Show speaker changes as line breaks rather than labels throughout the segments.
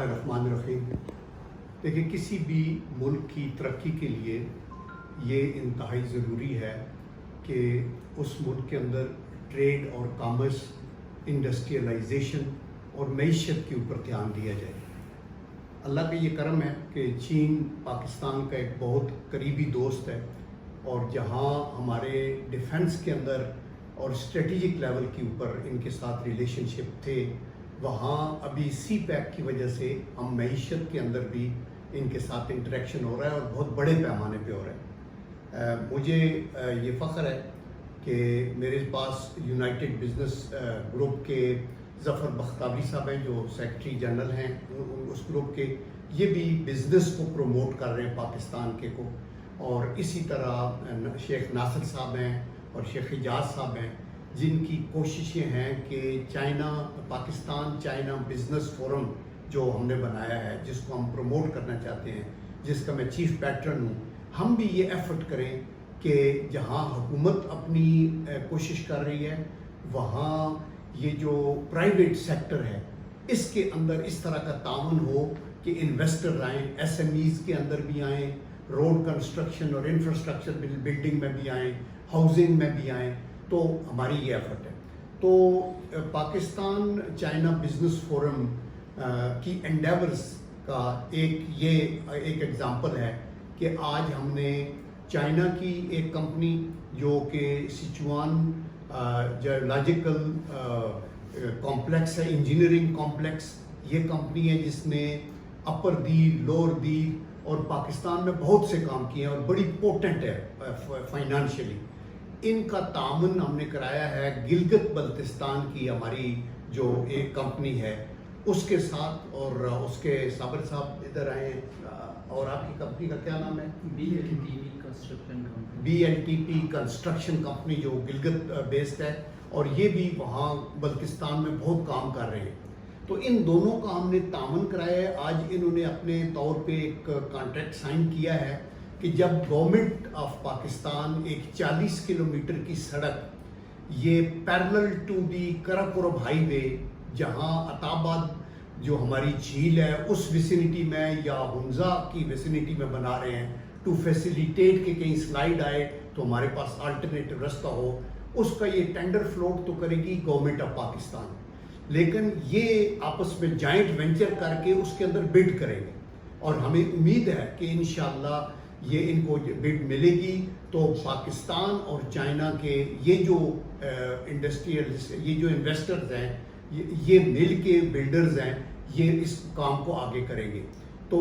الرحمن الرحیم۔ دیکھیں، کسی بھی ملک کی ترقی کے لیے یہ انتہائی ضروری ہے کہ اس ملک کے اندر ٹریڈ اور کامرس، انڈسٹریلائزیشن اور معیشت کے اوپر دھیان دیا جائے۔ اللہ کا یہ کرم ہے کہ چین پاکستان کا ایک بہت قریبی دوست ہے، اور جہاں ہمارے ڈیفنس کے اندر اور اسٹریٹجک لیول کے اوپر ان کے ساتھ ریلیشن شپ تھے، وہاں ابھی سی پیک کی وجہ سے ہم معیشت کے اندر بھی ان کے ساتھ انٹریکشن ہو رہا ہے، اور بہت بڑے پیمانے پہ ہو رہا ہے۔ مجھے یہ فخر ہے کہ میرے پاس یونائٹڈ بزنس گروپ کے ظفر بختاوی صاحب ہیں، جو سیکرٹری جنرل ہیں اس گروپ کے، یہ بھی بزنس کو پروموٹ کر رہے ہیں پاکستان کے کو، اور اسی طرح شیخ ناصر صاحب ہیں اور شیخ حجاز صاحب ہیں، جن کی کوششیں ہیں کہ پاکستان چائنا بزنس فورم جو ہم نے بنایا ہے، جس کو ہم پروموٹ کرنا چاہتے ہیں، جس کا میں چیف پیٹرن ہوں، ہم بھی یہ ایفرٹ کریں کہ جہاں حکومت اپنی کوشش کر رہی ہے، وہاں یہ جو پرائیویٹ سیکٹر ہے اس کے اندر اس طرح کا تعاون ہو کہ انویسٹر آئیں، ایس ایم ایز کے اندر بھی آئیں، روڈ کنسٹرکشن اور انفراسٹرکچر بلڈنگ میں بھی آئیں، ہاؤسنگ میں بھی آئیں، تو ہماری یہ ایفرٹ ہے۔ تو پاکستان چائنا بزنس فورم کی انڈیورز کا ایک ایگزامپل ہے کہ آج ہم نے چائنا کی ایک کمپنی جو کہ سچوان جیولوجیکل کمپلیکس ہے، انجینئرنگ کمپلیکس، یہ کمپنی ہے جس نے اپر دیر، لوور دیر اور پاکستان میں بہت سے کام کیے ہیں اور بڑی پوٹنٹ ہے فائنانشلی۔ ان کا تعاون ہم نے کرایا ہے گلگت بلتستان کی ہماری جو ایک کمپنی ہے اس کے ساتھ، اور اس کے صابر صاحب ادھر آئے ہیں۔ اور آپ کی کمپنی کا کیا نام ہے؟ BLTP کنسٹرکشن کمپنی، جو گلگت بیسڈ ہے، اور یہ بھی وہاں بلتستان میں بہت کام کر رہے ہیں۔ تو ان دونوں کا ہم نے تعاون کرایا ہے۔ آج انہوں نے اپنے طور پہ ایک کانٹریکٹ سائن کیا ہے کہ جب گورنمنٹ آف پاکستان ایک 40 کلومیٹر کی سڑک، یہ پیرلل ٹو دی کراکورم ہائی وے، جہاں عطاباد جو ہماری جھیل ہے اس ویسینٹی میں یا ہنزا کی ویسینٹی میں بنا رہے ہیں، ٹو فیسیلیٹیٹ کہ کہیں سلائیڈ آئے تو ہمارے پاس آلٹرنیٹو رستہ ہو، اس کا یہ ٹینڈر فلوٹ تو کرے گی گورنمنٹ آف پاکستان، لیکن یہ آپس میں جائنٹ وینچر کر کے اس کے اندر بڈ کریں گے، اور ہمیں امید ہے کہ انشاءاللہ یہ ان کو بڈ ملے گی تو پاکستان اور چائنا کے یہ جو انویسٹرز ہیں، یہ مل کے بلڈرز ہیں، یہ اس کام کو آگے کریں گے۔ تو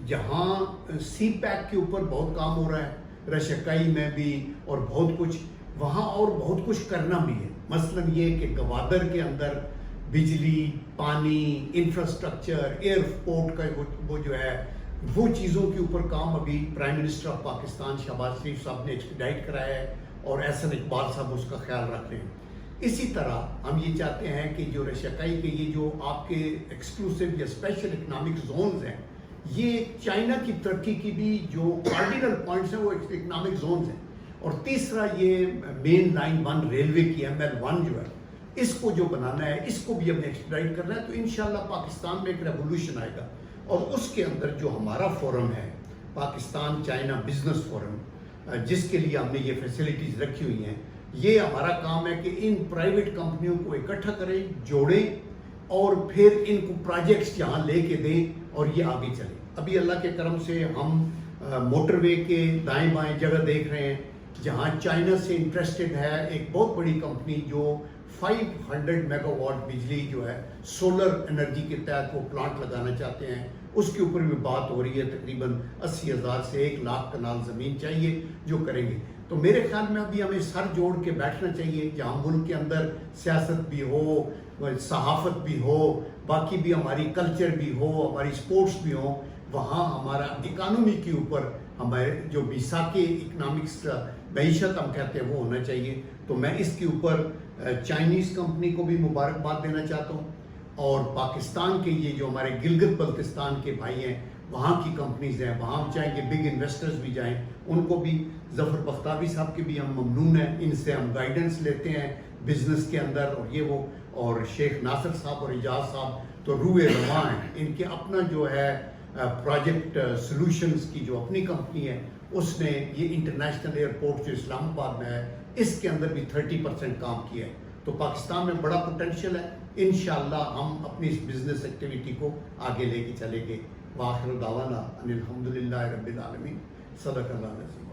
جہاں سی پیک کے اوپر بہت کام ہو رہا ہے، رشکائی میں بھی، اور بہت کچھ وہاں اور بہت کچھ کرنا بھی ہے۔ مثلا یہ کہ گوادر کے اندر بجلی، پانی، انفراسٹرکچر، ایئرپورٹ کا وہ جو ہے، وہ چیزوں کے اوپر کام ابھی prime minister of Pakistan Shehbaz Sharif صاحب نے ایکسپیڈائٹ کرایا ہے، اور احسن اقبال صاحب اس کا خیال رکھ رہے ہیں۔ اسی طرح ہم یہ چاہتے ہیں کہ جو رشکائی کے یہ جو آپ کے ایکسکلوسو یا اسپیشل اکنامک زونز ہیں، یہ چائنا کی ترقی کی بھی جو کارڈینل پوائنٹس ہیں وہ اکنامک زونز ہیں۔ اور تیسرا یہ مین لائن 1 ریلوے کی ML1 جو ہے، اس کو جو بنانا ہے، اس کو بھی ہم نے ایکسپیڈائٹ کرنا ہے، تو انشاءاللہ پاکستان میں ایک ریولوشن آئے گا۔ اور اس کے اندر جو ہمارا فورم ہے، پاکستان چائنا بزنس فورم، جس کے لیے ہم نے یہ فیسلٹیز رکھی ہوئی ہیں، یہ ہمارا کام ہے کہ ان پرائیویٹ کمپنیوں کو اکٹھا کریں، جوڑیں، اور پھر ان کو پروجیکٹس یہاں لے کے دیں اور یہ آگے چلیں۔ ابھی اللہ کے کرم سے ہم موٹر وے کے دائیں بائیں جگہ دیکھ رہے ہیں، جہاں چائنا سے انٹرسٹڈ ہے ایک بہت بڑی کمپنی جو 500 میگا واٹ بجلی جو ہے سولر انرجی کے تحت وہ پلانٹ لگانا چاہتے ہیں۔ اس کے اوپر بھی بات ہو رہی ہے، تقریباً 80,000 سے 1 لاکھ کنال زمین چاہیے جو کریں گے۔ تو میرے خیال میں ابھی ہمیں سر جوڑ کے بیٹھنا چاہیے، جہاں ملک کے اندر سیاست بھی ہو، صحافت بھی ہو، باقی بھی ہماری کلچر بھی ہو، ہماری سپورٹس بھی ہوں، وہاں ہمارا اکانومی کے اوپر ہمارے جو میثاق اکنامکس معیشت ہم کہتے ہیں وہ ہونا چاہیے۔ تو میں اس کے اوپر چائنیز کمپنی کو بھی مبارکباد دینا چاہتا ہوں، اور پاکستان کے یہ جو ہمارے گلگت بلتستان کے بھائی ہیں، وہاں کی کمپنیز ہیں، وہاں ہم چاہیں کہ بگ انویسٹرز بھی جائیں، ان کو بھی، ظفر بختاوی صاحب کے بھی ہم ممنون ہیں، ان سے ہم گائیڈنس لیتے ہیں بزنس کے اندر، اور یہ وہ، اور شیخ ناصر صاحب اور اعجاز صاحب تو روئے رواں ہیں. ان کے اپنا جو ہے پروجیکٹ سلوشنز کی جو اپنی کمپنی ہے اس نے یہ انٹرنیشنل ایئرپورٹ جو اسلام آباد میں ہے اس کے اندر بھی 30% کام کیا ہے. تو پاکستان میں بڑا پوٹینشیل ہے. انشاءاللہ ہم اپنی اس بزنس ایکٹیویٹی کو آگے لے کے چلیں گے. وآخر دعوانا ان الحمدللہ رب العالمین. صدق اللہ العظیم.